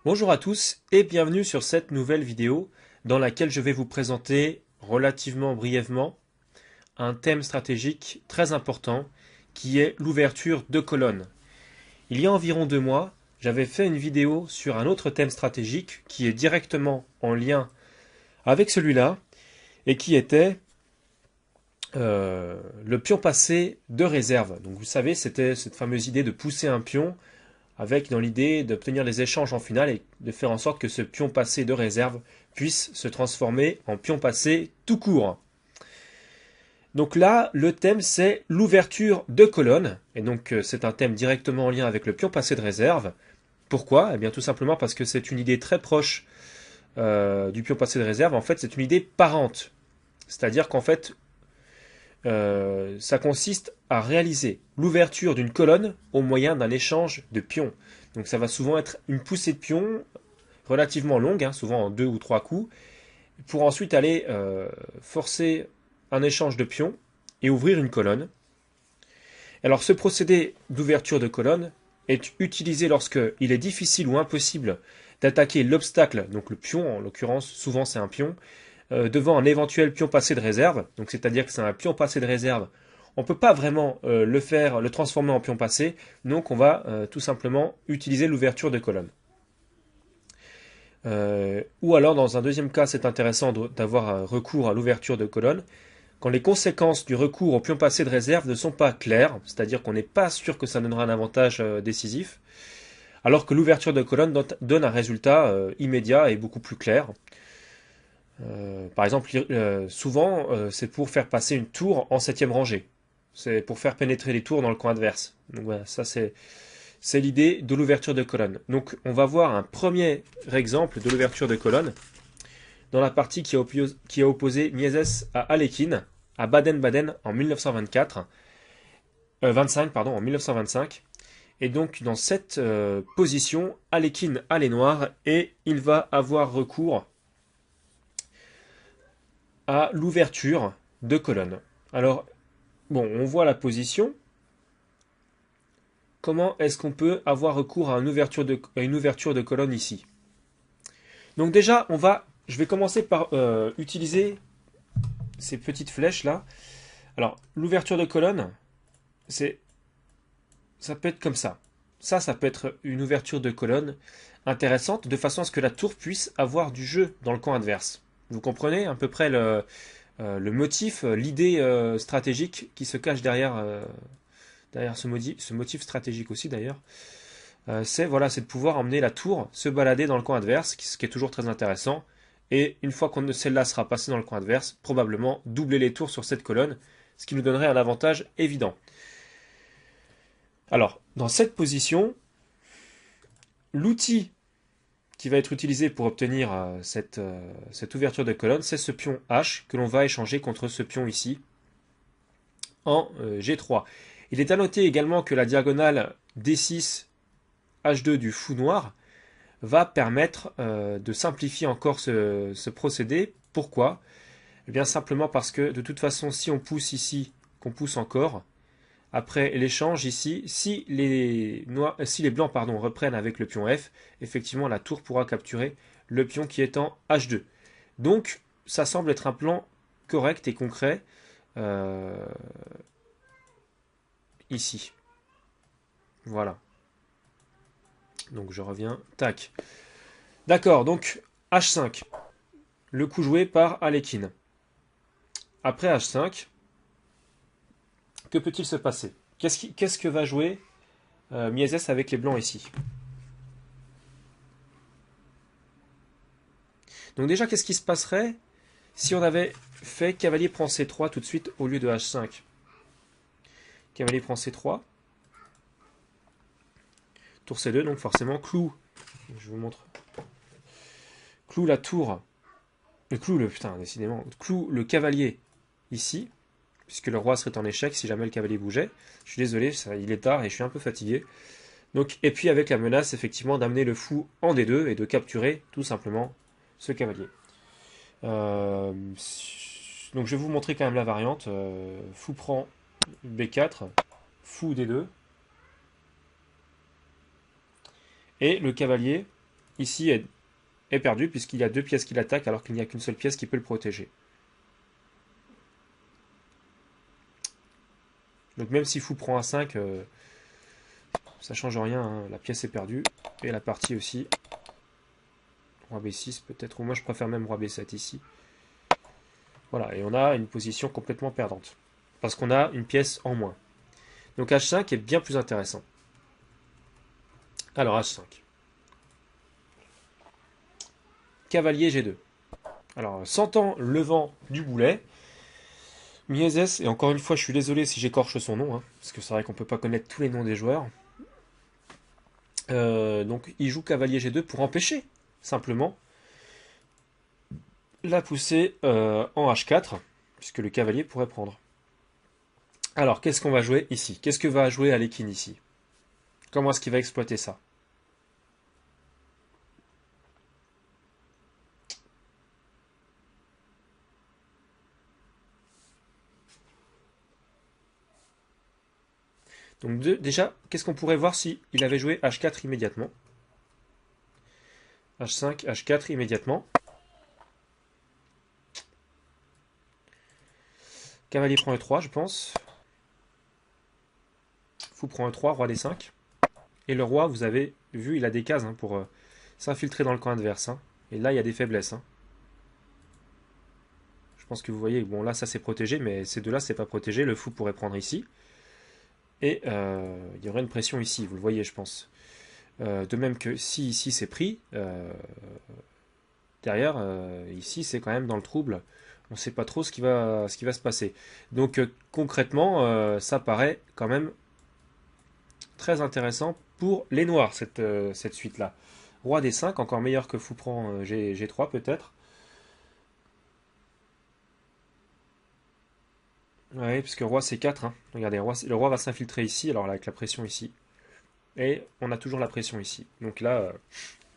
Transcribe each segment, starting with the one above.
Bonjour à tous et bienvenue sur cette nouvelle vidéo dans laquelle je vais vous présenter relativement brièvement un thème stratégique très important qui est l'ouverture de colonnes. Il y a environ 2 mois, j'avais fait une vidéo sur un autre thème stratégique qui est directement en lien avec celui-là et qui était le pion passé de réserve. Donc vous savez, c'était cette fameuse idée de pousser un pion avec dans l'idée d'obtenir des échanges en finale et de faire en sorte que ce pion passé de réserve puisse se transformer en pion passé tout court. Donc là, le thème c'est l'ouverture de colonne, et donc c'est un thème directement en lien avec le pion passé de réserve. Pourquoi? Eh bien tout simplement parce que c'est une idée très proche du pion passé de réserve. En fait, c'est une idée parente. C'est-à-dire qu'en fait, ça consiste à réaliser l'ouverture d'une colonne au moyen d'un échange de pions. Donc ça va souvent être une poussée de pions relativement longue, souvent en 2 ou 3 coups, pour ensuite aller forcer un échange de pions et ouvrir une colonne. Alors ce procédé d'ouverture de colonne est utilisé lorsque il est difficile ou impossible d'attaquer l'obstacle, donc le pion en l'occurrence, souvent c'est un pion, devant un éventuel pion passé de réserve, donc c'est-à-dire que c'est un pion passé de réserve, on ne peut pas vraiment le transformer en pion passé, donc on va tout simplement utiliser l'ouverture de colonne. Ou alors dans un deuxième cas, c'est intéressant d'avoir recours à l'ouverture de colonne quand les conséquences du recours au pion passé de réserve ne sont pas claires, c'est-à-dire qu'on n'est pas sûr que ça donnera un avantage décisif, alors que l'ouverture de colonne donne un résultat immédiat et beaucoup plus clair. Par exemple, souvent, c'est pour faire passer une tour en 7e rangée. C'est pour faire pénétrer les tours dans le coin adverse. Donc voilà, ça c'est l'idée de l'ouverture de colonne. Donc on va voir un premier exemple de l'ouverture de colonne dans la partie qui a opposé Miezes à Alekhine à Baden-Baden en 1924, 25 pardon, en 1925. Et donc dans cette position, Alekhine a les noirs et il va avoir recours à l'ouverture de colonne. Alors, bon, on voit la position. Comment est-ce qu'on peut avoir recours à une ouverture de colonne ici? Donc déjà, je vais commencer par utiliser ces petites flèches là. Alors, l'ouverture de colonne, ça peut être comme ça. Ça peut être une ouverture de colonne intéressante, de façon à ce que la tour puisse avoir du jeu dans le camp adverse. Vous comprenez à peu près le motif, l'idée stratégique qui se cache derrière ce motif stratégique aussi d'ailleurs. C'est de pouvoir emmener la tour se balader dans le camp adverse, ce qui est toujours très intéressant. Et une fois que celle-là sera passée dans le camp adverse, probablement doubler les tours sur cette colonne, ce qui nous donnerait un avantage évident. Alors, dans cette position, l'outil qui va être utilisé pour obtenir cette ouverture de colonne, c'est ce pion H que l'on va échanger contre ce pion ici en G3. Il est à noter également que la diagonale D6 H2 du fou noir va permettre de simplifier encore ce procédé. Pourquoi? Eh bien simplement parce que de toute façon, si on pousse ici, qu'on pousse encore, après l'échange ici, si les blancs reprennent avec le pion F, effectivement la tour pourra capturer le pion qui est en H2. Donc ça semble être un plan correct et concret ici. Voilà. Donc je reviens. Tac. D'accord, donc H5. Le coup joué par Alekhine. Après H5, que peut-il se passer? Qu'est-ce que va jouer Miezes avec les blancs ici? Donc déjà, qu'est-ce qui se passerait si on avait fait cavalier prend C3 tout de suite au lieu de H5? Cavalier prend C3. Tour C2, donc forcément cloue. Je vous montre. Cloue la tour. Cloue le cavalier ici, puisque le roi serait en échec si jamais le cavalier bougeait. Je suis désolé, il est tard et je suis un peu fatigué. Donc, et puis avec la menace effectivement d'amener le fou en D2 et de capturer tout simplement ce cavalier. Donc je vais vous montrer quand même la variante. Fou prend B4, fou D2. Et le cavalier ici est perdu puisqu'il y a deux pièces qui l'attaquent alors qu'il n'y a qu'une seule pièce qui peut le protéger. Donc même si fou prend un 5, ça change rien, hein. La pièce est perdue, et la partie aussi. Roi B6 peut-être, ou moi je préfère même Roi B7 ici. Voilà, et on a une position complètement perdante. Parce qu'on a une pièce en moins. Donc H5 est bien plus intéressant. Alors H5. Cavalier G2. Alors, sentant le vent du boulet, Miezes, et encore une fois je suis désolé si j'écorche son nom, hein, parce que c'est vrai qu'on peut pas connaître tous les noms des joueurs. Donc il joue cavalier G2 pour empêcher simplement la poussée en H4, puisque le cavalier pourrait prendre. Alors, qu'est-ce qu'on va jouer ici? Qu'est-ce que va jouer Alekhine ici? Comment est-ce qu'il va exploiter ça? Donc déjà, qu'est-ce qu'on pourrait voir si il avait joué H4 immédiatement? H5, H4 immédiatement. Cavalier prend E3, je pense. Fou prend E3, roi D5. Et le roi, vous avez vu, il a des cases hein, pour s'infiltrer dans le camp adverse. Hein. Et là, il y a des faiblesses. Hein. Je pense que vous voyez, bon là, ça c'est protégé, mais ces deux-là, c'est pas protégé. Le fou pourrait prendre ici. Et il y aurait une pression ici, vous le voyez, je pense. De même que si ici c'est pris, derrière, ici c'est quand même dans le trouble. On ne sait pas trop ce qui va se passer. Donc concrètement, ça paraît quand même très intéressant pour les noirs, cette suite-là. Roi D5, encore meilleur que fou prend G3 peut-être. Oui, puisque roi C4, hein. Regardez, le roi va s'infiltrer ici, alors là, avec la pression ici. Et on a toujours la pression ici. Donc là,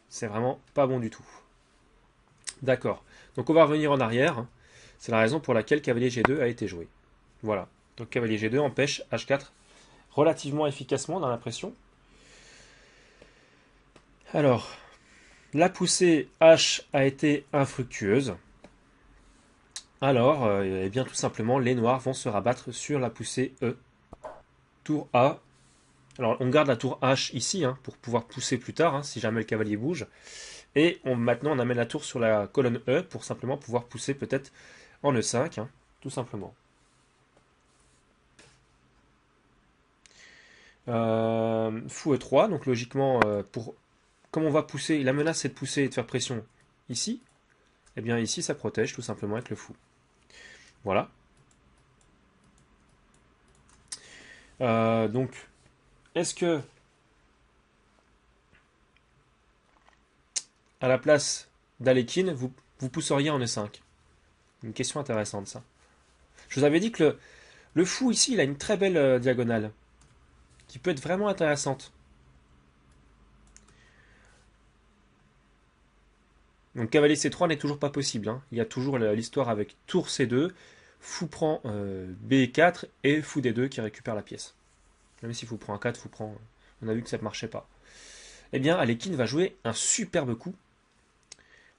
c'est vraiment pas bon du tout. D'accord. Donc on va revenir en arrière. C'est la raison pour laquelle cavalier G2 a été joué. Voilà. Donc cavalier G2 empêche H4 relativement efficacement dans la pression. Alors, la poussée H a été infructueuse. Alors, eh bien tout simplement, les noirs vont se rabattre sur la poussée E. Tour A. Alors, on garde la tour H ici hein, pour pouvoir pousser plus tard, hein, si jamais le cavalier bouge. Et maintenant, on amène la tour sur la colonne E pour simplement pouvoir pousser peut-être en E5, hein, tout simplement. Fou E3, donc logiquement, comme on va pousser, la menace c'est de pousser et de faire pression ici, et bien ici ça protège tout simplement avec le fou. Voilà. Donc, est-ce que à la place d'Alekhine, vous pousseriez en E5? Une question intéressante ça. Je vous avais dit que le fou ici, il a une très belle diagonale, qui peut être vraiment intéressante. Donc cavalier C3 n'est toujours pas possible. Hein. Il y a toujours l'histoire avec tour C2, fou prend B4 et fou D2 qui récupère la pièce. Même si fou prend un 4, fou prend... On a vu que ça ne marchait pas. Eh bien, Alekhine va jouer un superbe coup.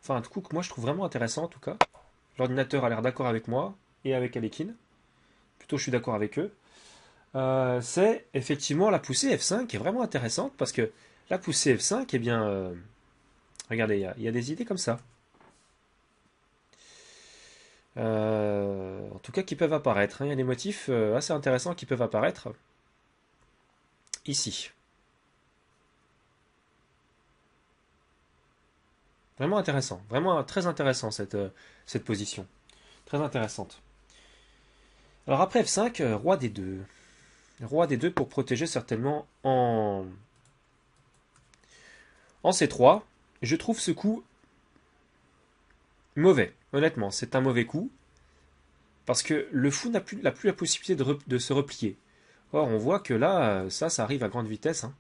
Enfin, un coup que moi je trouve vraiment intéressant en tout cas. L'ordinateur a l'air d'accord avec moi et avec Alekhine. Plutôt je suis d'accord avec eux. C'est effectivement la poussée F5 qui est vraiment intéressante parce que la poussée F5, eh bien... regardez, il y a des idées comme ça. En tout cas qui peuvent apparaître. Hein. Il y a des motifs assez intéressants qui peuvent apparaître ici. Vraiment intéressant, vraiment très intéressant cette position. Très intéressante. Alors après F5, roi D2. Roi D2 pour protéger certainement en C3. Je trouve ce coup mauvais. Honnêtement, c'est un mauvais coup. Parce que le fou n'a plus la possibilité de se replier. Or, on voit que là, ça arrive à grande vitesse. Hein.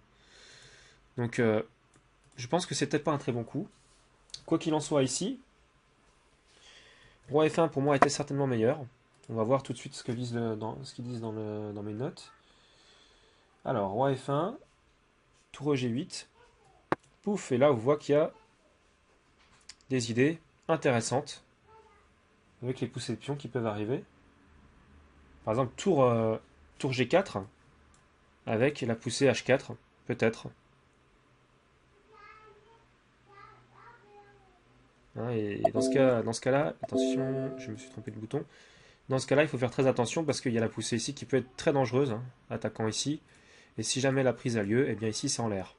Donc, je pense que c'était pas un très bon coup. Quoi qu'il en soit ici, roi F1 pour moi était certainement meilleur. On va voir tout de suite ce qu'ils disent dans mes notes. Alors, roi F1, tour G8. Pouf, et là on voit qu'il y a des idées intéressantes avec les poussées de pions qui peuvent arriver. Par exemple, tour G4 avec la poussée H4, peut-être. Hein, et dans ce cas-là, attention, je me suis trompé de bouton. Dans ce cas-là, il faut faire très attention parce qu'il y a la poussée ici qui peut être très dangereuse, hein, attaquant ici. Et si jamais la prise a lieu, eh bien ici c'est en l'air.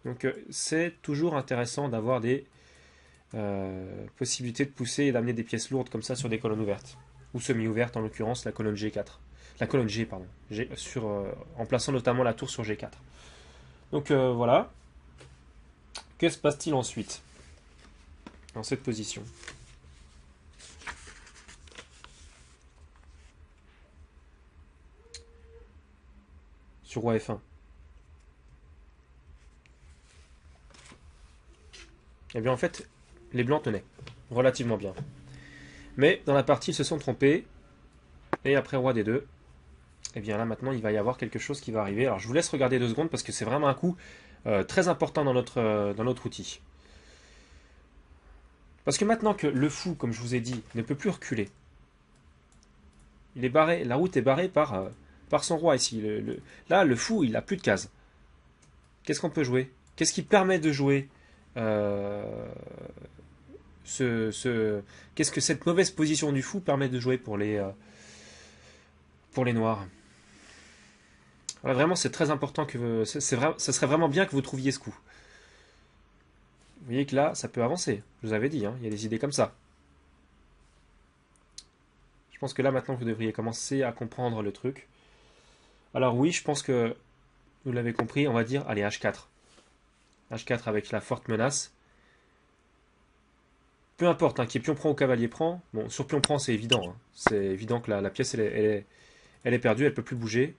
Donc c'est toujours intéressant d'avoir des possibilités de pousser et d'amener des pièces lourdes comme ça sur des colonnes ouvertes. Ou semi-ouvertes, en l'occurrence la colonne G4. La colonne G, pardon. En plaçant notamment la tour sur G4. Donc voilà. Que se passe-t-il ensuite dans cette position? Sur roi F1. Eh bien en fait, les blancs tenaient relativement bien. Mais dans la partie, ils se sont trompés. Et après roi D2, eh bien là maintenant, il va y avoir quelque chose qui va arriver. Alors je vous laisse regarder 2 secondes parce que c'est vraiment un coup très important dans notre outil. Parce que maintenant que le fou, comme je vous ai dit, ne peut plus reculer, il est barré, la route est barrée par son roi ici. Là, le fou, il n'a plus de cases. Qu'est-ce qu'on peut jouer? Qu'est-ce qui permet de jouer qu'est-ce que cette mauvaise position du fou permet de jouer pour les noirs? Voilà, vraiment, c'est très important que ça serait vraiment bien que vous trouviez ce coup. Vous voyez que là, ça peut avancer. Je vous avais dit, hein, il y a des idées comme ça. Je pense que là, maintenant, vous devriez commencer à comprendre le truc. Alors oui, je pense que vous l'avez compris, on va dire, allez, H4. H4 avec la forte menace. Peu importe, hein, qui est pion prend ou cavalier prend. Bon, sur pion prend, c'est évident. Hein. C'est évident que la pièce, elle est perdue, elle ne peut plus bouger.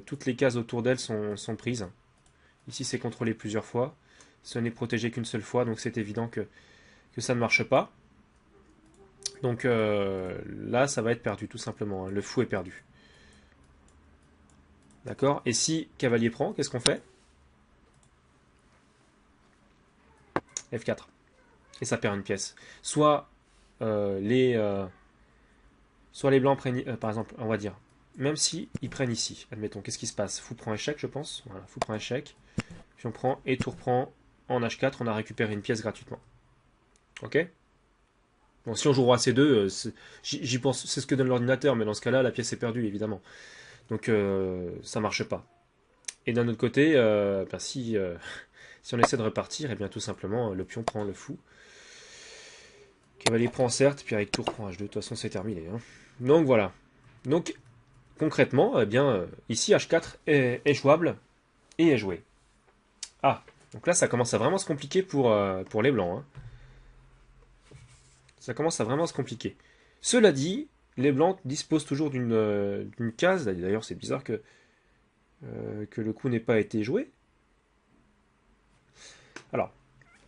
Toutes les cases autour d'elle sont prises. Ici, c'est contrôlé plusieurs fois. Ce n'est protégé qu'une seule fois, donc c'est évident que ça ne marche pas. Donc là, ça va être perdu, tout simplement. Hein. Le fou est perdu. D'accord? Et si cavalier prend, qu'est-ce qu'on fait? F4. Et ça perd une pièce. Soit les blancs prennent, par exemple, on va dire, même si ils prennent ici, admettons, qu'est-ce qui se passe? Fou prend échec, je pense. Voilà, fou prend échec. Puis on prend et tour prend en H4, on a récupéré une pièce gratuitement. Ok? Bon, si on joue roi C2, j'y pense, c'est ce que donne l'ordinateur, mais dans ce cas-là, la pièce est perdue, évidemment. Donc ça marche pas. Et d'un autre côté, si on essaie de repartir, et bien tout simplement, le pion prend le fou. Cavalier prend certes, puis avec tour prend H2, de toute façon c'est terminé. Hein. Donc voilà. Donc concrètement, eh bien, ici H4 est jouable et est joué. Ah, donc là ça commence à vraiment se compliquer pour les blancs. Hein. Ça commence à vraiment se compliquer. Cela dit, les blancs disposent toujours d'une case. D'ailleurs, c'est bizarre que le coup n'ait pas été joué. Alors,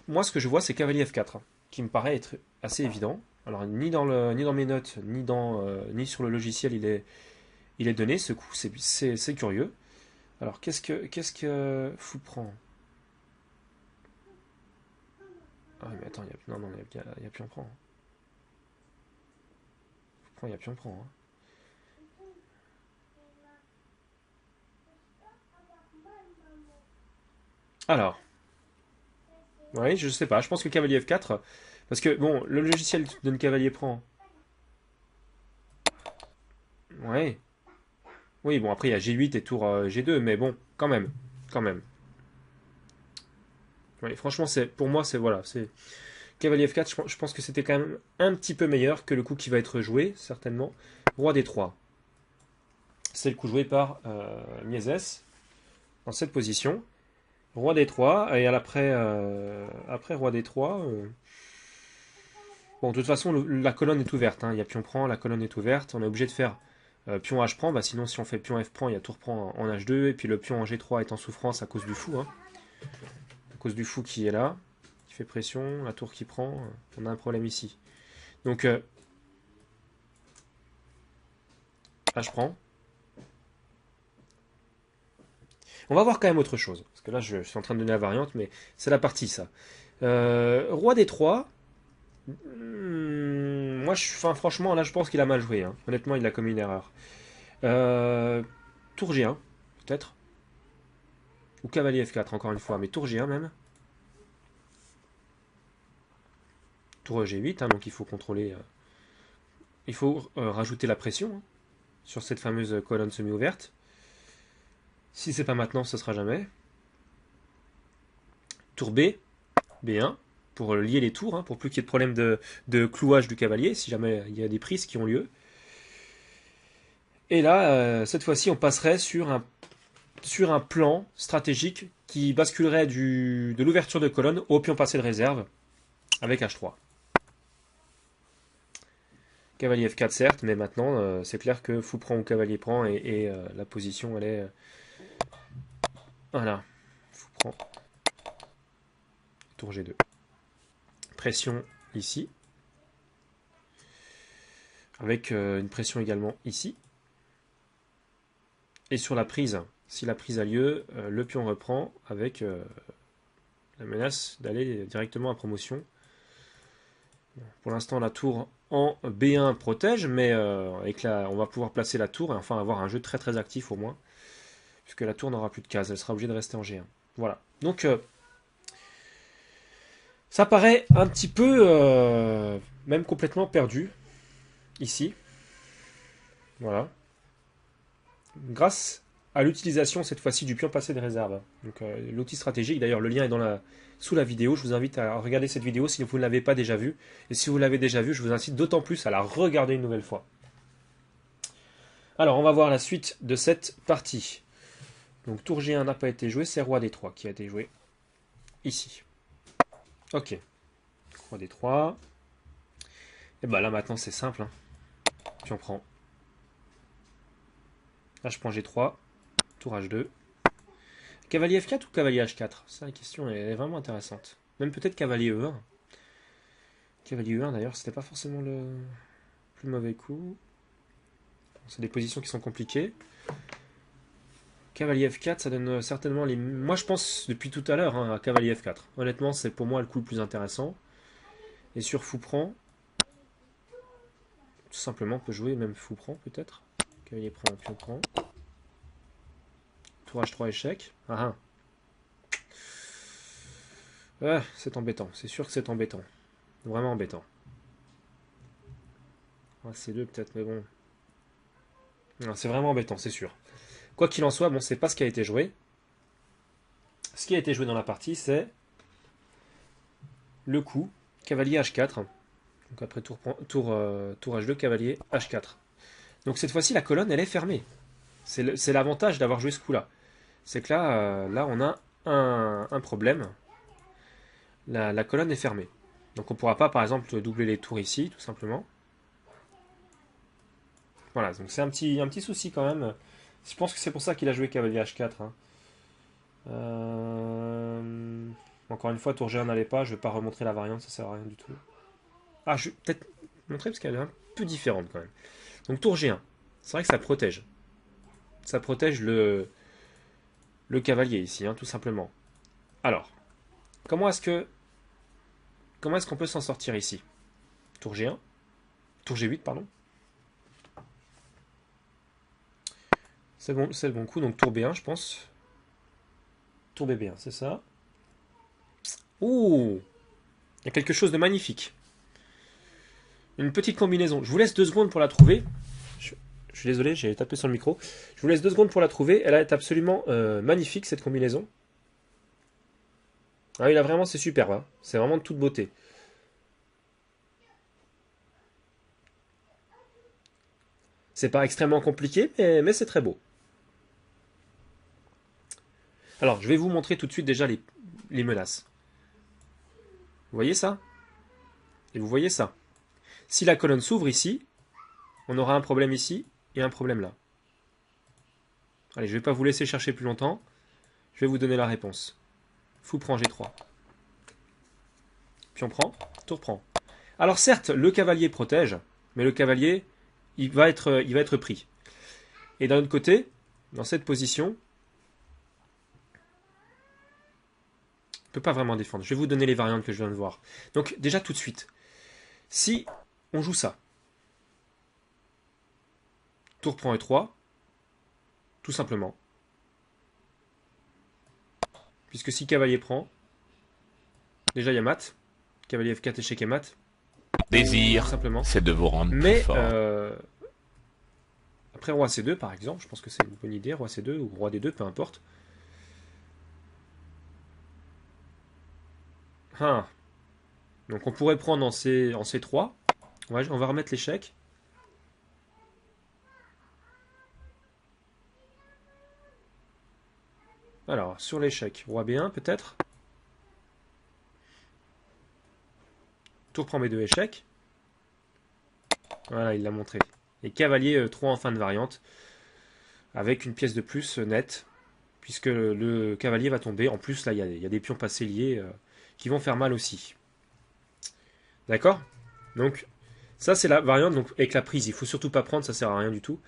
moi, ce que je vois, c'est cavalier F4, qui me paraît être assez évident. Alors, ni dans mes notes, ni sur le logiciel, il est donné. Ce coup, c'est curieux. Alors, qu'est-ce que fou prend? Ah, mais attends, il y a pion prend. Il y a pion prend. Hein. Alors, oui, je sais pas. Je pense que cavalier F4, parce que bon, le logiciel donne cavalier prend. Ouais. Oui, bon, après il y a G8 et tour G2, mais bon, quand même. Quand même. Ouais, franchement, pour moi, c'est cavalier F4, je pense que c'était quand même un petit peu meilleur que le coup qui va être joué, certainement. Roi D3. C'est le coup joué par Miezès, dans cette position. Roi D3, et après Roi D3, bon, de toute façon, la colonne est ouverte. Hein. Il y a pion prend, la colonne est ouverte. On est obligé de faire pion H prend. Bah, sinon, si on fait pion F prend, il y a tour prend en H2. Et puis le pion en G3 est en souffrance à cause du fou. Hein. À cause du fou qui est là, qui fait pression, la tour qui prend. On a un problème ici. Donc, H prend. On va voir quand même autre chose. Parce que là, je suis en train de donner la variante, mais c'est la partie, ça. Roi D3. Moi, enfin, franchement, là, je pense qu'il a mal joué, hein. Honnêtement, il a commis une erreur. Euh, Tour G1, peut-être. Ou cavalier F4, encore une fois, mais tour G1 même. Tour G8, hein, donc il faut contrôler. Il faut rajouter la pression, hein, sur cette fameuse colonne semi-ouverte. Si c'est pas maintenant, ce sera jamais. Tour B, B1, pour lier les tours, hein, pour plus qu'il y ait de problème de clouage du cavalier, si jamais il y a des prises qui ont lieu. Et là, cette fois-ci, on passerait sur un plan stratégique qui basculerait de l'ouverture de colonne au pion passé de réserve, avec H3. Cavalier F4 certes, mais maintenant c'est clair que fou prend ou cavalier prend et la position elle est... voilà, fou prend, tour G2. Pression ici, avec une pression également ici. Et sur la prise, si la prise a lieu, le pion reprend avec la menace d'aller directement à promotion. Pour l'instant la tour en B1 protège, mais on va pouvoir placer la tour et enfin avoir un jeu très très actif au moins, puisque la tour n'aura plus de cases, elle sera obligée de rester en G1. Voilà. Donc ça paraît un petit peu même complètement perdu ici. Voilà. Grâce à l'utilisation cette fois-ci du pion passé de réserve. Donc l'outil stratégique, d'ailleurs le lien est sous la vidéo, je vous invite à regarder cette vidéo si vous ne l'avez pas déjà vue. Et si vous l'avez déjà vue, je vous incite d'autant plus à la regarder une nouvelle fois. Alors on va voir la suite de cette partie. Donc tour G1 n'a pas été joué, c'est roi D3 qui a été joué ici. Ok. Roi D3. Et bah là maintenant c'est simple, hein. Puis on prend. H prend G3. Tour H2. Cavalier F4 ou cavalier H4? Ça, la question est vraiment intéressante. Même peut-être cavalier E1. Cavalier E1 d'ailleurs, c'était pas forcément le plus mauvais coup. C'est des positions qui sont compliquées. Cavalier F4, ça donne certainement les... Moi je pense depuis tout à l'heure hein, à cavalier F4. Honnêtement, c'est pour moi le coup le plus intéressant. Et sur fou prend, tout simplement on peut jouer même fou prend peut-être. Cavalier prend, pion prend. Tour H3 échec. Ah ah. C'est embêtant, c'est sûr que c'est embêtant. Vraiment embêtant. Ah, c'est deux peut-être, mais bon. C'est vraiment embêtant, c'est sûr. Quoi qu'il en soit, bon, c'est pas ce qui a été joué. Ce qui a été joué dans la partie, c'est le coup cavalier H4. Donc après tour H2, cavalier H4. Donc cette fois-ci, la colonne, elle est fermée. C'est l'avantage d'avoir joué ce coup-là. C'est que là, on a un problème. La colonne est fermée. Donc on ne pourra pas, par exemple, doubler les tours ici, tout simplement. Voilà, donc c'est un petit souci quand même. Je pense que c'est pour ça qu'il a joué cavalier H4. Hein. Encore une fois, tour G1 n'allait pas. Je ne vais pas remontrer la variante, ça sert à rien du tout. Ah, je vais peut-être montrer parce qu'elle est un peu différente quand même. Donc tour G1, c'est vrai que ça protège. Ça protège le cavalier ici, hein, tout simplement. Alors, comment est-ce qu'on peut s'en sortir ici? Tour G1, tour G8, pardon. C'est le bon coup, donc tour B1, je pense. Tour BB1, c'est ça. Ouh, il y a quelque chose de magnifique. Une petite combinaison. Je vous laisse 2 secondes pour la trouver. Je suis désolé, j'ai tapé sur le micro. Je vous laisse 2 secondes pour la trouver. Elle est absolument magnifique, cette combinaison. Ah oui, là, vraiment, c'est superbe. Hein. C'est vraiment de toute beauté. C'est pas extrêmement compliqué, mais c'est très beau. Alors, je vais vous montrer tout de suite déjà les menaces. Vous voyez ça? Et vous voyez ça? Si la colonne s'ouvre ici, on aura un problème ici et un problème là. Allez, je ne vais pas vous laisser chercher plus longtemps. Je vais vous donner la réponse. Fou prend G3. Pion prend, tour prend. Alors certes, le cavalier protège, mais le cavalier, il va être pris. Et d'un autre côté, dans cette position, on ne peut pas vraiment défendre. Je vais vous donner les variantes que je viens de voir. Donc déjà tout de suite, Si on joue ça, tour prend E3, tout simplement. Puisque si cavalier prend, déjà il y a mat. Cavalier F4, échec et mat. Désir, Tout simplement. c'est de vous rendre plus Mais fort. après roi C2 par exemple, je pense que c'est une bonne idée, roi C2 ou roi D2, peu importe. Ah. Donc on pourrait prendre en C3. On va remettre l'échec. Alors, sur l'échec, roi B1 peut-être. Tour prend B2 échec. Voilà, il l'a montré. Et cavalier 3 en fin de variante, avec une pièce de plus nette, puisque le cavalier va tomber. En plus, là, il y a des pions passés liés qui vont faire mal aussi. D'accord? Donc, ça, c'est la variante donc, avec la prise. Il faut surtout pas prendre, ça sert à rien du tout.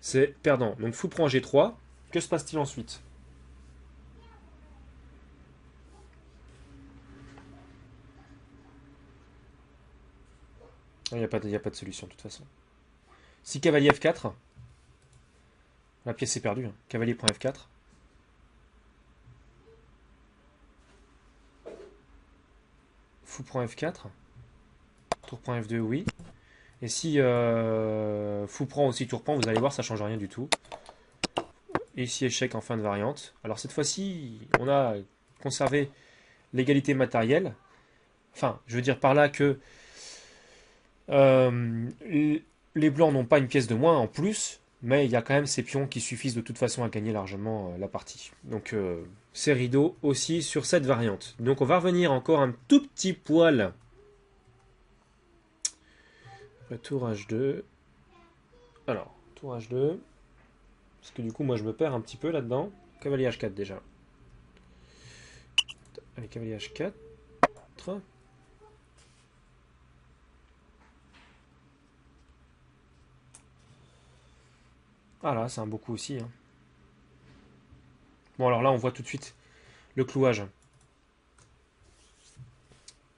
C'est perdant. Donc, fou prend G3. Que se passe-t-il ensuite? Il n'y a, a pas de solution de toute façon. Si cavalier F4, la pièce est perdue. Hein. Cavalier prend F4. Fou prend F4. Tour prend F2, oui. Et si fou prend aussi tour prend, vous allez voir, ça change rien du tout. Et ici échec en fin de variante. Alors cette fois-ci, on a conservé l'égalité matérielle. Enfin, je veux dire par là que euh, les blancs n'ont pas une pièce de moins en plus, mais il y a quand même ces pions qui suffisent de toute façon à gagner largement la partie. Donc c'est rideau aussi sur cette variante. Donc on va revenir encore un tout petit poil. Tour H2. Alors, tour H2. Parce que du coup, moi je me perds un petit peu là-dedans. Cavalier H4 déjà. Allez, cavalier H4. Ah là, c'est un beau coup aussi. Hein. Bon, alors là, on voit tout de suite le clouage.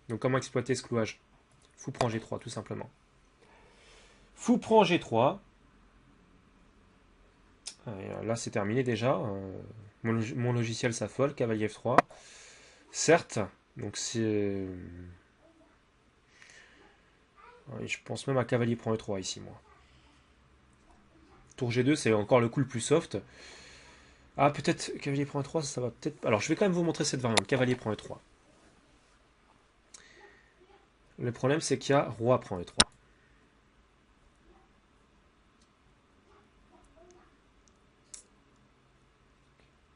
Donc, comment exploiter ce clouage? Fou prend G3, tout simplement. Fou prend G3. Là, c'est terminé déjà. Mon logiciel s'affole. Cavalier F3. Certes, donc c'est. Je pense même à cavalier prend E3 ici, moi. Tour G2, c'est encore le coup le plus soft. Ah, peut-être cavalier prend E3, ça va peut-être. Alors, je vais quand même vous montrer cette variante. Cavalier prend E3. Le problème, c'est qu'il y a roi prend E3.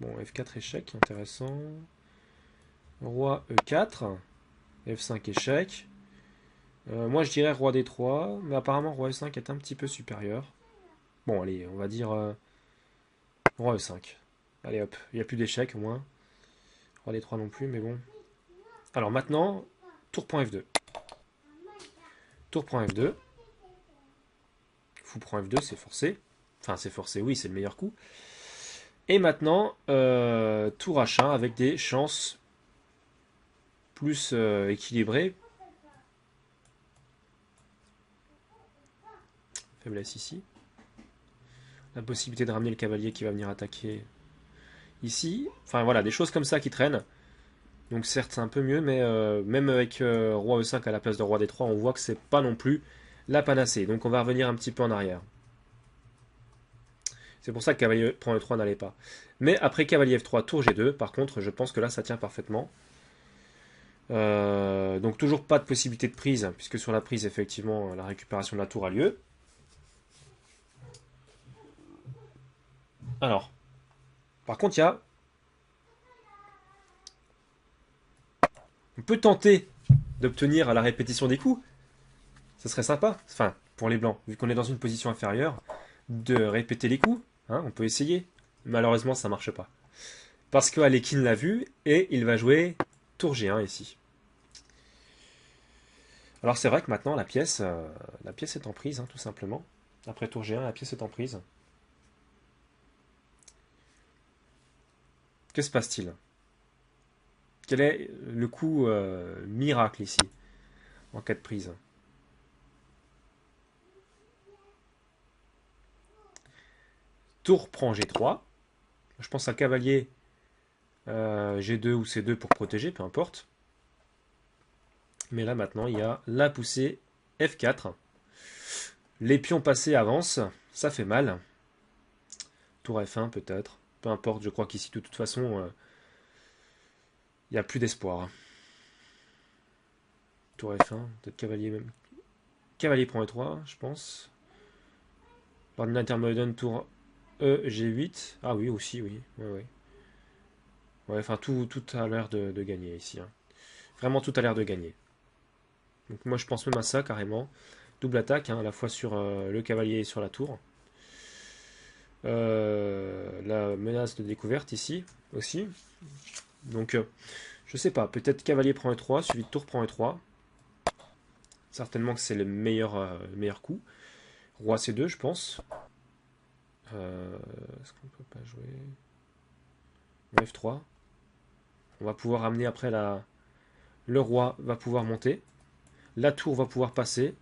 Bon, F4 échec, intéressant. Roi E4. F5 échec. Moi, je dirais roi D3, mais apparemment, roi E5 est un petit peu supérieur. Bon, allez, on va dire roi E5. Allez hop, il n'y a plus d'échec au moins. Roi D3 non plus, mais bon. Alors maintenant, tour prend F2. Tour prend F2. Fou prend F2, c'est forcé. Enfin, c'est forcé, oui, c'est le meilleur coup. Et maintenant, tour H1 avec des chances plus équilibrées. Faiblesse ici. La possibilité de ramener le cavalier qui va venir attaquer ici. Enfin voilà, des choses comme ça qui traînent. Donc certes c'est un peu mieux, mais même avec roi E5 à la place de roi D3, on voit que c'est pas non plus la panacée. Donc on va revenir un petit peu en arrière. C'est pour ça que cavalier prend E3 n'allait pas. Mais après cavalier F3, tour G2, par contre, je pense que là ça tient parfaitement. Donc toujours pas de possibilité de prise, puisque sur la prise, effectivement, la récupération de la tour a lieu. Alors, par contre, il y a... On peut tenter d'obtenir à la répétition des coups. Ça serait sympa. Enfin, pour les blancs, vu qu'on est dans une position inférieure, de répéter les coups. Hein, on peut essayer. Malheureusement, ça marche pas. Parce que Alekhine l'a vu, et il va jouer tour G1 ici. Alors c'est vrai que maintenant, la pièce est en prise, hein, tout simplement. Après tour G1, la pièce est en prise. Que se passe-t-il? Quel est le coup miracle ici, en cas de prise? Tour prend G3. Je pense à cavalier G2 ou C2 pour protéger, peu importe. Mais là maintenant, il y a la poussée F4. Les pions passés avancent, ça fait mal. Tour F1 peut-être. Peu importe, je crois qu'ici de toute façon, il n'y a plus d'espoir. Tour F1, peut-être cavalier même. Cavalier prend E3, je pense. L'ordinateur me donne tour E, G8. Ah oui, aussi, oui. Ouais. Ouais, enfin, tout a l'air de gagner ici. Hein. Vraiment, tout a l'air de gagner. Donc moi, je pense même à ça, carrément. Double attaque, hein, à la fois sur le cavalier et sur la tour. La menace de découverte ici, aussi. Donc, je sais pas. Peut-être cavalier prend E3, suivi de tour prend E3. Certainement que c'est le meilleur coup. Roi C2, je pense. Est-ce qu'on peut pas jouer F3. On va pouvoir amener après le roi va pouvoir monter. La tour va pouvoir passer.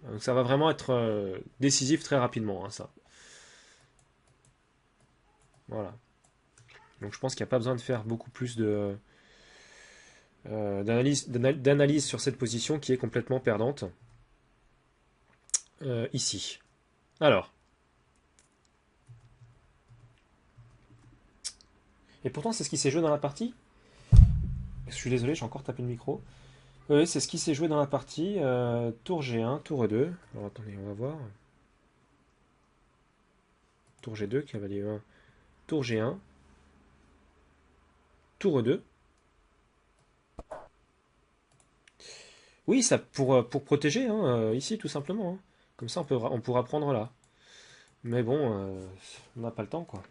Donc ça va vraiment être décisif très rapidement, hein, ça. Voilà. Donc je pense qu'il n'y a pas besoin de faire beaucoup plus d'analyse sur cette position qui est complètement perdante. Ici. Alors. Et pourtant c'est ce qui s'est joué dans la partie. Je suis désolé, j'ai encore tapé le micro. Oui, c'est ce qui s'est joué dans la partie. Tour G1, tour E2. Alors attendez, on va voir. Tour G2, cavalier 1. Tour G1. Tour E2. Oui, ça pour protéger, hein, ici, tout simplement. Hein. Comme ça, on pourra prendre là. Mais bon, on n'a pas le temps, quoi.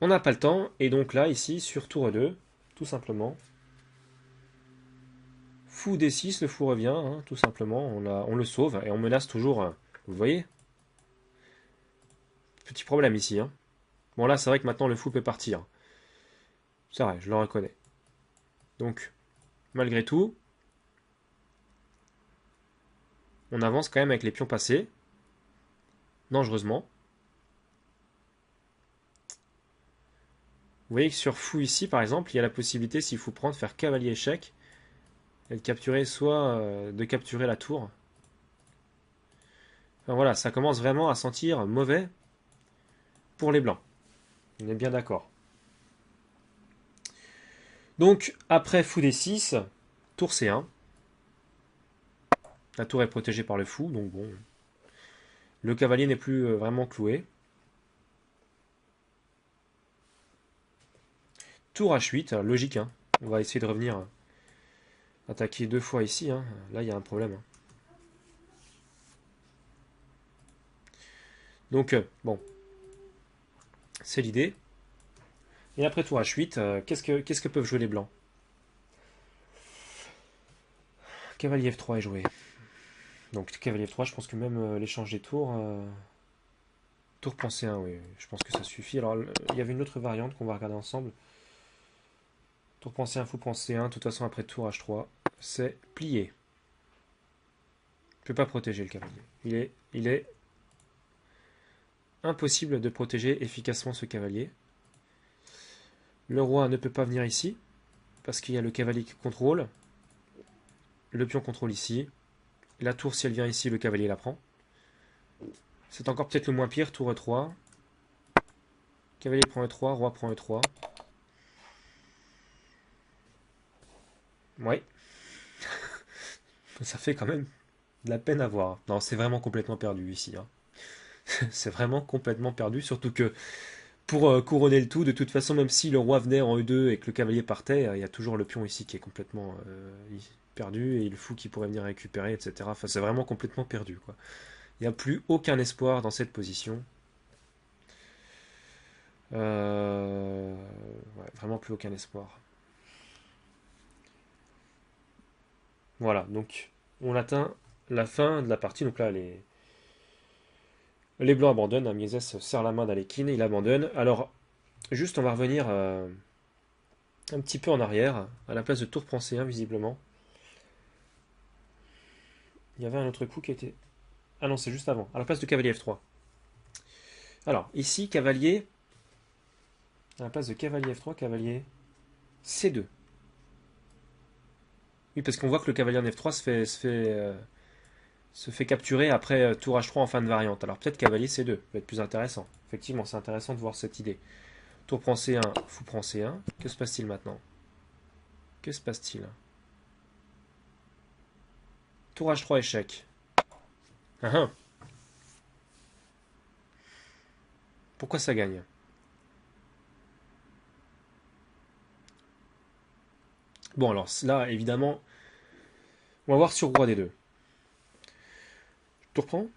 On n'a pas le temps, et donc là, ici, sur tour E2, tout simplement. Fou D6, le fou revient, hein, tout simplement. On le sauve, et on menace toujours. Vous voyez? Petit problème ici. Hein. Bon, là, c'est vrai que maintenant, le fou peut partir. C'est vrai, je le reconnais. Donc, malgré tout, on avance quand même avec les pions passés. Dangereusement. Vous voyez que sur fou ici, par exemple, il y a la possibilité, s'il faut prendre, faire cavalier échec, et de capturer, soit de capturer la tour. Enfin voilà, ça commence vraiment à sentir mauvais pour les blancs. On est bien d'accord. Donc, après fou D6, tour C1. La tour est protégée par le fou, donc bon. Le cavalier n'est plus vraiment cloué. Tour H8, logique, hein. On va essayer de revenir attaquer 2 fois ici. Hein. Là, il y a un problème. Hein. Donc, bon. C'est l'idée. Et après tour H8, qu'est-ce que peuvent jouer les blancs? Cavalier F3 est joué. Donc cavalier F3, je pense que même l'échange des tours... Tour prend C1, oui. Je pense que ça suffit. Alors, il y avait une autre variante qu'on va regarder ensemble. Tour prend C1, fou prend C1. De toute façon, après tour H3, c'est plié. Je ne peux pas protéger le cavalier. Il est impossible de protéger efficacement ce cavalier. Le roi ne peut pas venir ici, parce qu'il y a le cavalier qui contrôle. Le pion contrôle ici. La tour, si elle vient ici, le cavalier la prend. C'est encore peut-être le moins pire, tour E3. Cavalier prend E3, roi prend E3. Ouais. Ça fait quand même de la peine à voir. Non, c'est vraiment complètement perdu ici. Hein. C'est vraiment complètement perdu, surtout que pour couronner le tout, de toute façon, même si le roi venait en E2 et que le cavalier partait, il y a toujours le pion ici qui est complètement perdu et le fou qui pourrait venir récupérer, etc. Enfin, c'est vraiment complètement perdu, quoi. Il n'y a plus aucun espoir dans cette position. Ouais, vraiment plus aucun espoir. Voilà, donc on atteint la fin de la partie. Donc là, les blancs abandonnent. Hein, Miezès serre la main d'Alekhine, il abandonne. Alors, juste, on va revenir un petit peu en arrière, à la place de tour prend C1, visiblement. Il y avait un autre coup qui était... Ah non, c'est juste avant, à la place de cavalier F3. Alors, ici, cavalier... À la place de cavalier F3, cavalier C2. Oui, parce qu'on voit que le cavalier en F3 se fait capturer après tour H3 en fin de variante. Alors peut-être cavalier C2 va être plus intéressant. Effectivement, c'est intéressant de voir cette idée. Tour prend C1, fou prend C1. Que se passe-t-il maintenant? Que se passe-t-il? Tour H3 échec. Pourquoi ça gagne? Bon, alors là, évidemment, on va voir sur roi des deux. Tour prend.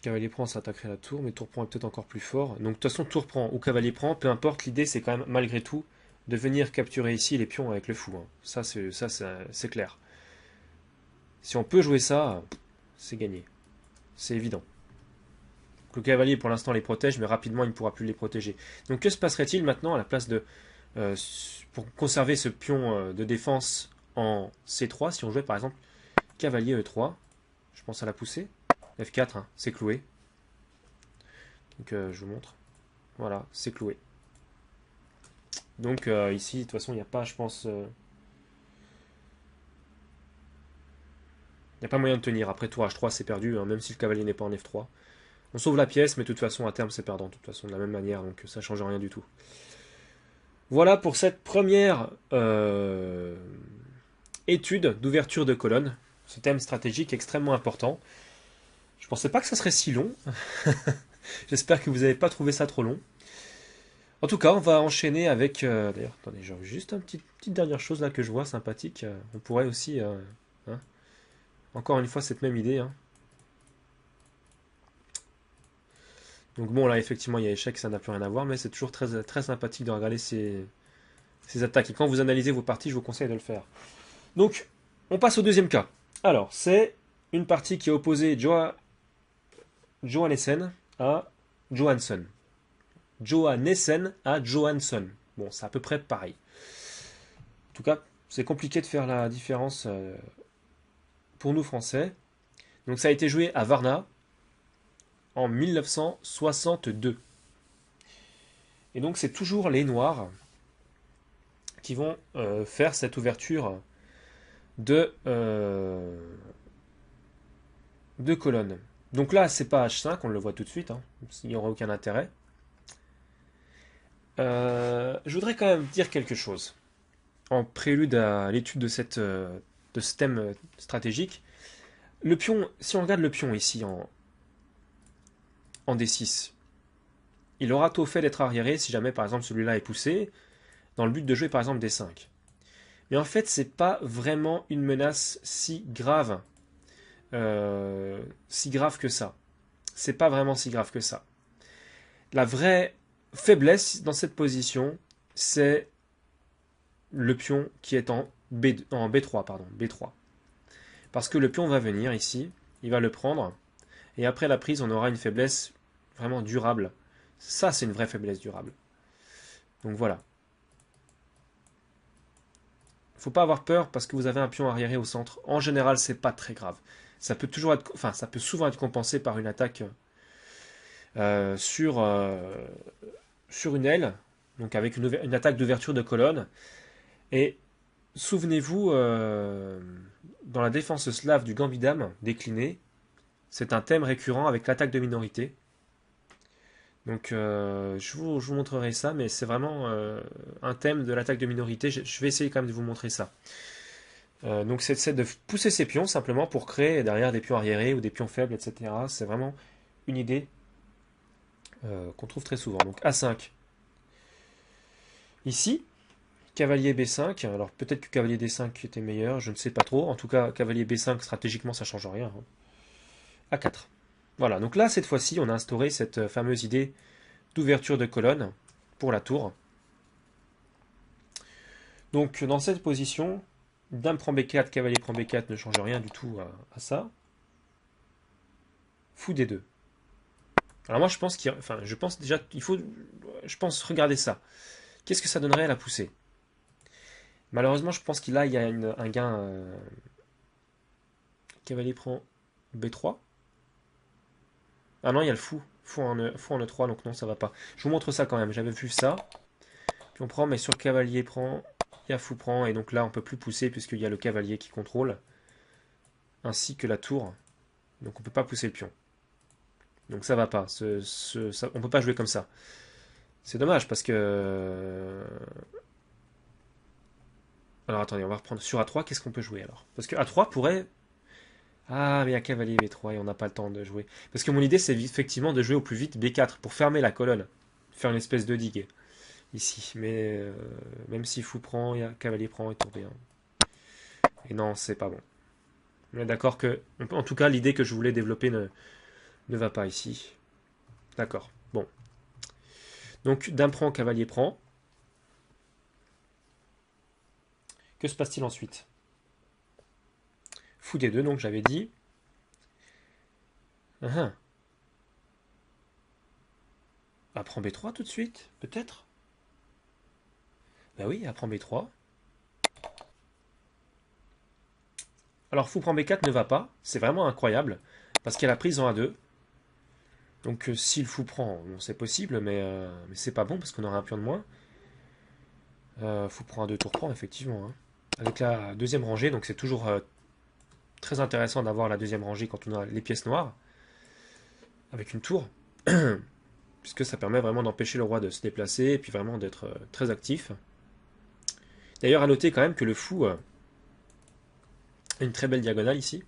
Cavalier prend, ça attaquerait la tour, mais tour prend est peut-être encore plus fort. Donc de toute façon, tour prend ou cavalier prend, peu importe, l'idée c'est quand même, malgré tout, de venir capturer ici les pions avec le fou. Hein. Ça, c'est clair. Si on peut jouer ça, c'est gagné. C'est évident. Le cavalier, pour l'instant, les protège, mais rapidement, il ne pourra plus les protéger. Donc que se passerait-il maintenant à la place de... pour conserver ce pion de défense en C3, si on jouait par exemple cavalier E3, je pense à la poussée, F4, hein, c'est cloué. Donc je vous montre. Voilà, c'est cloué. Donc ici, de toute façon, il n'y a pas, je pense... il n'y a pas moyen de tenir. Après tour H3, c'est perdu, hein, même si le cavalier n'est pas en F3. On sauve la pièce, mais de toute façon, à terme, c'est perdant. De toute façon, de la même manière, donc ça ne change rien du tout. Voilà pour cette première étude d'ouverture de colonne. Ce thème stratégique extrêmement important. Je ne pensais pas que ça serait si long. J'espère que vous n'avez pas trouvé ça trop long. En tout cas, on va enchaîner avec... D'ailleurs, attendez, j'ai juste une petite dernière chose là que je vois sympathique. On pourrait aussi... hein, encore une fois, cette même idée. Hein. Donc bon, là, effectivement, il y a échec, ça n'a plus rien à voir, mais c'est toujours très, très sympathique de regarder ces attaques. Et quand vous analysez vos parties, je vous conseille de le faire. Donc, on passe au deuxième cas. Alors, c'est une partie qui a opposé Johannessen à Johansson. Johannessen à Johansson. Bon, c'est à peu près pareil. En tout cas, c'est compliqué de faire la différence pour nous Français. Donc ça a été joué à Varna en 1962. Et donc c'est toujours les Noirs qui vont faire cette ouverture de colonne. Donc là, c'est pas H5, on le voit tout de suite, hein, il n'y aura aucun intérêt. Je voudrais quand même dire quelque chose en prélude à l'étude de ce thème stratégique. Le pion, si on regarde le pion ici en D6, il aura tôt fait d'être arriéré si jamais par exemple celui-là est poussé, dans le but de jouer par exemple D5. Mais en fait, c'est pas vraiment une menace si grave que ça. C'est pas vraiment si grave que ça. La vraie faiblesse dans cette position, c'est le pion qui est en B3, pardon, B3. Parce que le pion va venir ici, il va le prendre, et après la prise, on aura une faiblesse vraiment durable. Ça, c'est une vraie faiblesse durable. Donc voilà. Il ne faut pas avoir peur parce que vous avez un pion arriéré au centre. En général, c'est pas très grave. Ça peut ça peut souvent être compensé par une attaque sur une aile, donc avec une attaque d'ouverture de colonne. Et souvenez-vous, dans la défense slave du gambit-dame décliné, c'est un thème récurrent avec l'attaque de minorité. Donc je vous montrerai ça, mais c'est vraiment un thème de l'attaque de minorité. Je vais essayer quand même de vous montrer ça. Donc c'est de pousser ces pions simplement pour créer derrière des pions arriérés ou des pions faibles, etc. C'est vraiment une idée qu'on trouve très souvent. Donc A5. Ici, cavalier B5. Alors peut-être que cavalier D5 était meilleur, je ne sais pas trop. En tout cas, cavalier B5, stratégiquement, ça ne change rien. Hein. A4. Voilà, donc là, cette fois-ci, on a instauré cette fameuse idée d'ouverture de colonne pour la tour. Donc dans cette position, dame prend B4, cavalier prend B4 ne change rien du tout à ça. Fou D2. Alors moi je pense je pense regarder ça. Qu'est-ce que ça donnerait à la poussée? Malheureusement je pense qu'il y a un gain Cavalier prend B3. Ah non, il y a le fou. Fou en E3, donc non, ça va pas. Je vous montre ça quand même. J'avais vu ça. Puis on prend, mais sur le cavalier prend, il y a fou prend, et donc là on peut plus pousser puisqu'il y a le cavalier qui contrôle, ainsi que la tour. Donc on peut pas pousser le pion. Donc ça va pas. On peut pas jouer comme ça. C'est dommage parce que. Alors attendez, on va reprendre sur A3. Qu'est-ce qu'on peut jouer alors? Parce que A3 pourrait. Ah, mais il y a cavalier B3 et on n'a pas le temps de jouer. Parce que mon idée c'est effectivement de jouer au plus vite B4 pour fermer la colonne. Faire une espèce de digue ici. Mais même si fou prend, il y a cavalier prend et tour B1. Et non, c'est pas bon. On est d'accord que. En tout cas, l'idée que je voulais développer ne va pas ici. D'accord. Bon. Donc, dame prend, cavalier prend. Que se passe-t-il ensuite? Fou D2, donc j'avais dit. Ah, ah. Prend B3 tout de suite, peut-être? Bah oui, prend B3. Alors, fou prend B4 ne va pas. C'est vraiment incroyable. Parce qu'il y a la prise en A2. Donc, si le fou prend, bon, c'est possible, mais c'est pas bon parce qu'on aura un pion de moins. Fou prend A2, tour prend, effectivement. Hein. Avec la deuxième rangée, donc c'est toujours très intéressant d'avoir la deuxième rangée quand on a les pièces noires. Avec une tour. Puisque ça permet vraiment d'empêcher le roi de se déplacer et puis vraiment d'être très actif. D'ailleurs, à noter quand même que le fou a une très belle diagonale ici.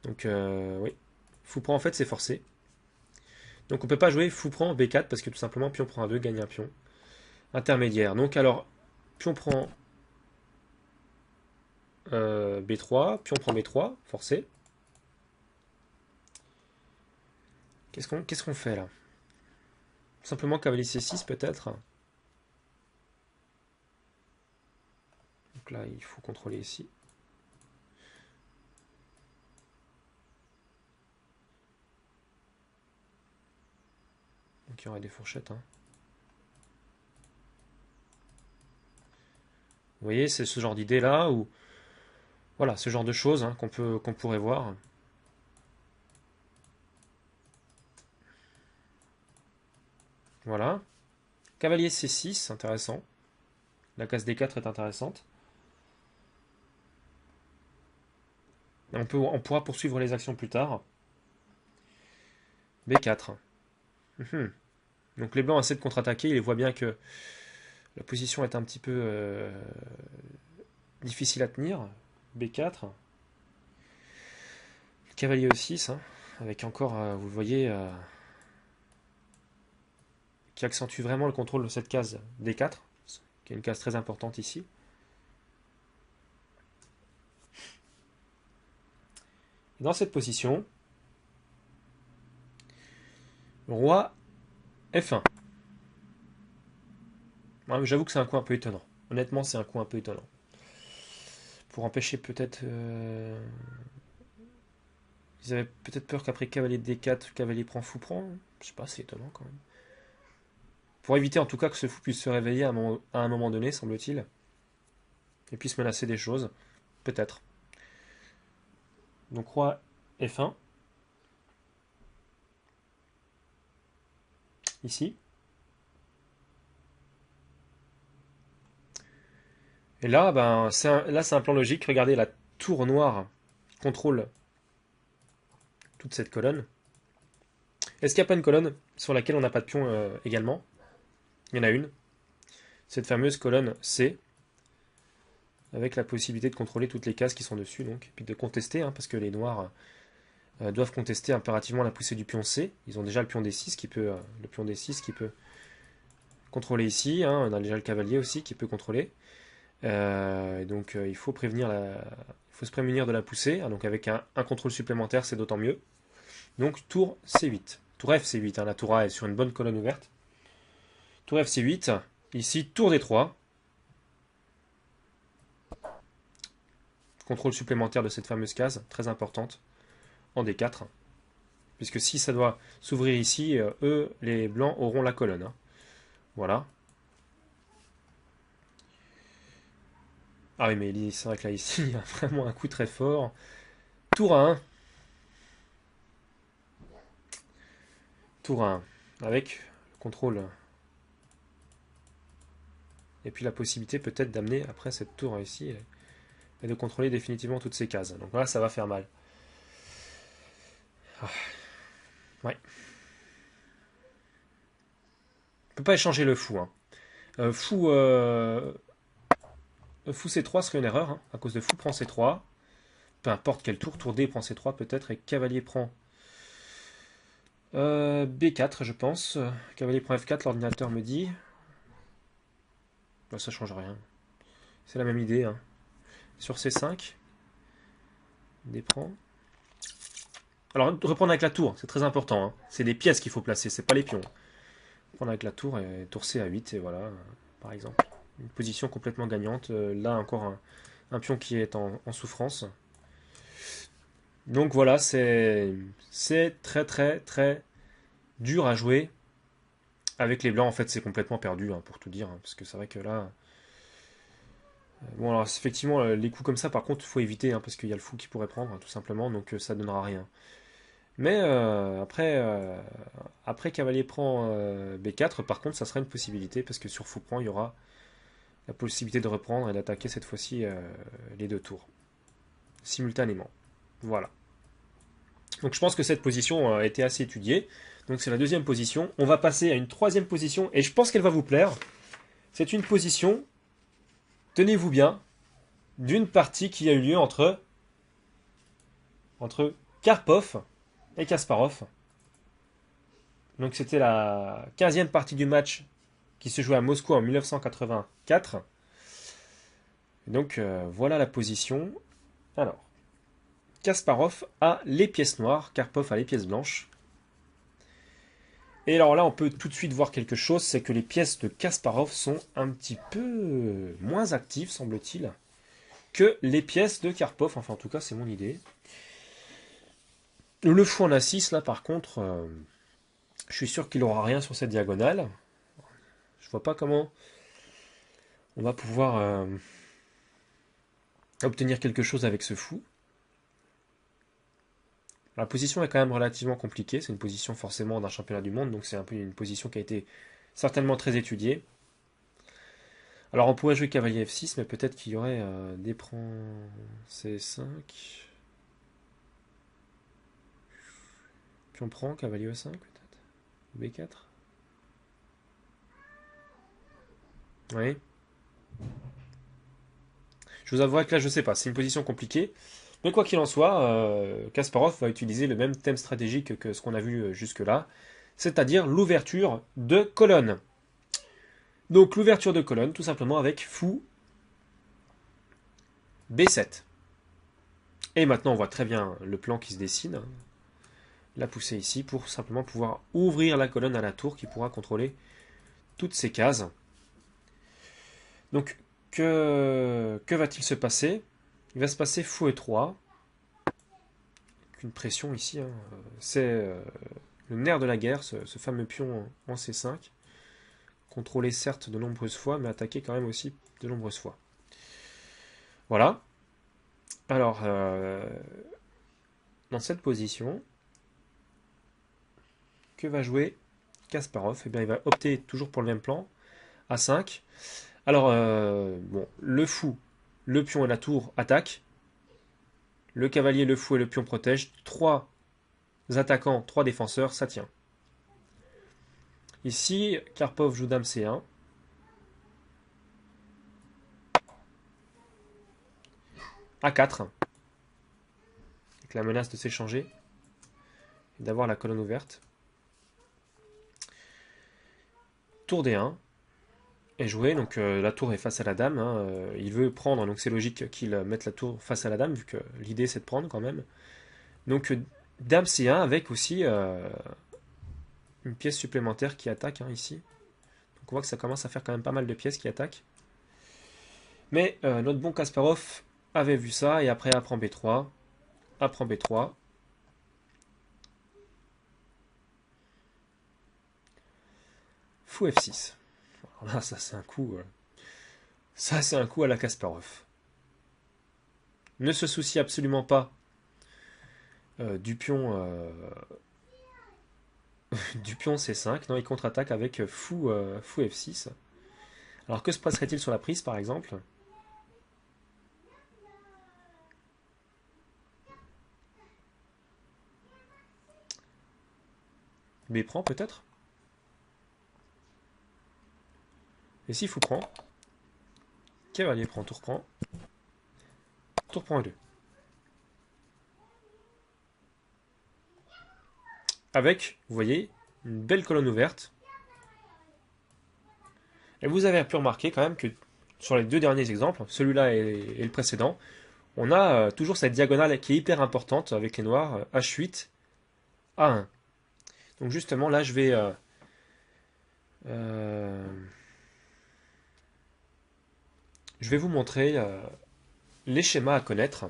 Donc, oui. Fou prend, en fait, c'est forcé. Donc, on ne peut pas jouer fou prend B4 parce que tout simplement, pion prend A2, gagne un pion. Intermédiaire. Donc, alors, pion prend B3, pion prend B3, forcé. Qu'est-ce qu'on fait là? Simplement cavalier C6 peut-être. Donc là, il faut contrôler ici. Donc il y aura des fourchettes. Hein. Vous voyez, c'est ce genre d'idée là, ou voilà, ce genre de choses hein, qu'on pourrait voir. Voilà. Cavalier C6, intéressant. La case D4 est intéressante. On pourra poursuivre les actions plus tard. B4. Donc les blancs essaient de contre-attaquer. Ils voient bien que la position est un petit peu difficile à tenir. B4. Cavalier E6. Hein, avec encore, vous le voyez, qui accentue vraiment le contrôle de cette case D4. Qui est une case très importante ici. Et dans cette position, roi F1. J'avoue que c'est un coup un peu étonnant. Honnêtement, c'est un coup un peu étonnant. Pour empêcher peut-être... Ils avaient peut-être peur qu'après cavalier D4, cavalier prend, fou prend. Je sais pas, c'est étonnant quand même. Pour éviter en tout cas que ce fou puisse se réveiller à un moment donné, semble-t-il. Et puisse menacer des choses. Peut-être. Donc roi F1. Ici. Et là, ben, c'est un plan logique. Regardez, la tour noire contrôle toute cette colonne. Est-ce qu'il n'y a pas une colonne sur laquelle on n'a pas de pion également? Il y en a une. Cette fameuse colonne C, avec la possibilité de contrôler toutes les cases qui sont dessus, donc, et puis de contester, hein, parce que les noirs doivent contester impérativement la poussée du pion C. Ils ont déjà le pion D6 qui peut contrôler ici. Hein. On a déjà le cavalier aussi qui peut contrôler. Donc il faut se prémunir de la poussée. Hein, donc avec un contrôle supplémentaire, c'est d'autant mieux. Donc tour C8. Tour F C8. Hein, la tour A est sur une bonne colonne ouverte. Tour F C8. Ici, tour D3. Contrôle supplémentaire de cette fameuse case, très importante, en D4. Puisque si ça doit s'ouvrir ici, eux, les blancs, auront la colonne. Hein. Voilà. Ah oui, mais c'est vrai que là, ici, il y a vraiment un coup très fort. Tour à 1. Tour à 1. Avec le contrôle. Et puis la possibilité peut-être d'amener après cette tour ici et de contrôler définitivement toutes ces cases. Donc là, ça va faire mal. Ah. Ouais. On peut pas échanger le fou. Hein. Fou C3 serait une erreur. Hein, à cause de fou prend C3. Peu importe quel tour. Tour D prend C3 peut-être. Et cavalier prend B4 je pense. Cavalier prend F4. L'ordinateur me dit. Ben, ça change rien. C'est la même idée. Hein. Sur C5. D prend. Alors reprendre avec la tour. C'est très important. Hein. C'est des pièces qu'il faut placer. C'est pas les pions. Prendre avec la tour et tour C à 8 et voilà, par exemple. Une position complètement gagnante. Là encore un pion qui est en souffrance. Donc voilà, c'est très très très dur à jouer. Avec les blancs, en fait, c'est complètement perdu, hein, pour tout dire. Hein, parce que c'est vrai que là... Bon, alors effectivement, les coups comme ça, par contre, il faut éviter, hein, parce qu'il y a le fou qui pourrait prendre, hein, tout simplement, donc ça ne donnera rien. Mais après cavalier prend B4, par contre, ça sera une possibilité, parce que sur fou prend, il y aura la possibilité de reprendre et d'attaquer cette fois-ci les deux tours, simultanément. Voilà. Donc je pense que cette position a été assez étudiée. Donc c'est la deuxième position. On va passer à une troisième position, et je pense qu'elle va vous plaire. C'est une position, tenez-vous bien, d'une partie qui a eu lieu entre Karpov et Kasparov. Donc c'était la 15e partie du match qui se jouait à Moscou en 1984. Donc voilà la position. Alors, Kasparov a les pièces noires, Karpov a les pièces blanches. Et alors là, on peut tout de suite voir quelque chose, c'est que les pièces de Kasparov sont un petit peu moins actives, semble-t-il, que les pièces de Karpov. Enfin, en tout cas, c'est mon idée. Le fou en A6, là, par contre, je suis sûr qu'il n'aura rien sur cette diagonale. Je vois pas comment on va pouvoir obtenir quelque chose avec ce fou. La position est quand même relativement compliquée. C'est une position forcément d'un championnat du monde, donc c'est un peu une position qui a été certainement très étudiée. Alors on pourrait jouer cavalier F6, mais peut-être qu'il y aurait D prend C5. Puis on prend cavalier E5 peut-être. B4. Oui. Je vous avouerai que là je sais pas, c'est une position compliquée. Mais quoi qu'il en soit, Kasparov va utiliser le même thème stratégique que ce qu'on a vu jusque-là, c'est-à-dire l'ouverture de colonne. Donc l'ouverture de colonne, tout simplement avec fou B7. Et maintenant on voit très bien le plan qui se dessine. La poussée ici pour simplement pouvoir ouvrir la colonne à la tour qui pourra contrôler toutes ces cases. Donc que va-t-il se passer? Il va se passer fou E3. Une pression ici, hein. C'est le nerf de la guerre, ce fameux pion en C5. Contrôlé certes de nombreuses fois, mais attaqué quand même aussi de nombreuses fois. Voilà. Alors, dans cette position, que va jouer Kasparov? Eh bien, il va opter toujours pour le même plan, A5. Alors, bon, le fou, le pion et la tour attaquent. Le cavalier, le fou et le pion protègent. 3 attaquants, 3 défenseurs, ça tient. Ici, Karpov joue dame C1. A4. Avec la menace de s'échanger. Et d'avoir la colonne ouverte. Tour D1. Est joué, donc la tour est face à la dame. Hein, il veut prendre, donc c'est logique qu'il mette la tour face à la dame, vu que l'idée c'est de prendre quand même. Donc dame C1 avec aussi une pièce supplémentaire qui attaque hein, ici. Donc on voit que ça commence à faire quand même pas mal de pièces qui attaquent. Mais notre bon Kasparov avait vu ça, et après A prend B3. A prend B3. Fou F6. Alors là, ça c'est un coup. Ça c'est un coup à la Kasparov. Ne se soucie absolument pas du pion du pion C5. Non, il contre-attaque avec fou F6. Alors que se passerait-il sur la prise par exemple? B prend peut-être? Et si fou prend? Cavalier prend, tour prend. Tour prend E2. Avec, vous voyez, une belle colonne ouverte. Et vous avez pu remarquer quand même que sur les deux derniers exemples, celui-là et le précédent, on a toujours cette diagonale qui est hyper importante avec les noirs, H8, A1. Donc justement là je vais vous montrer les schémas à connaître.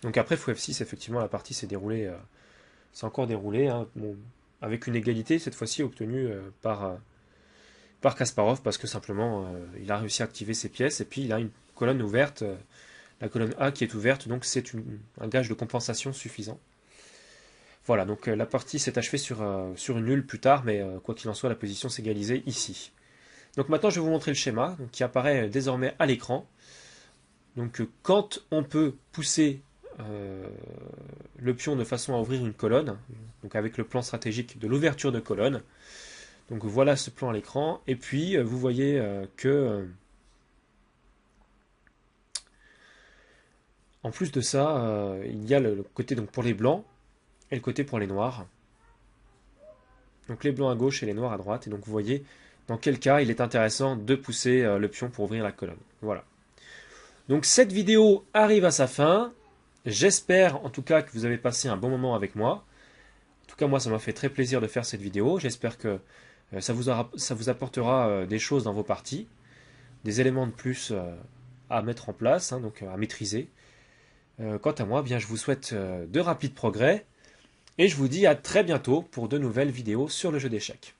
Donc après fou F6, effectivement la partie s'est déroulée, c'est encore déroulé, hein, bon, avec une égalité cette fois-ci obtenue par Kasparov, parce que simplement il a réussi à activer ses pièces et puis il a une colonne ouverte, la colonne A qui est ouverte, donc c'est un gage de compensation suffisant. Voilà, donc la partie s'est achevée sur une nulle plus tard, mais quoi qu'il en soit, la position s'est égalisée ici. Donc maintenant, je vais vous montrer le schéma donc, qui apparaît désormais à l'écran. Donc quand on peut pousser le pion de façon à ouvrir une colonne, donc avec le plan stratégique de l'ouverture de colonne. Donc voilà ce plan à l'écran. Et puis vous voyez que en plus de ça, il y a le côté donc pour les blancs et le côté pour les noirs. Donc les blancs à gauche et les noirs à droite. Et donc vous voyez dans quel cas il est intéressant de pousser le pion pour ouvrir la colonne. Voilà. Donc cette vidéo arrive à sa fin. J'espère en tout cas que vous avez passé un bon moment avec moi. En tout cas moi ça m'a fait très plaisir de faire cette vidéo. J'espère que ça vous apportera des choses dans vos parties. Des éléments de plus à mettre en place, hein, donc à maîtriser. Quant à moi, bien, je vous souhaite de rapides progrès. Et je vous dis à très bientôt pour de nouvelles vidéos sur le jeu d'échecs.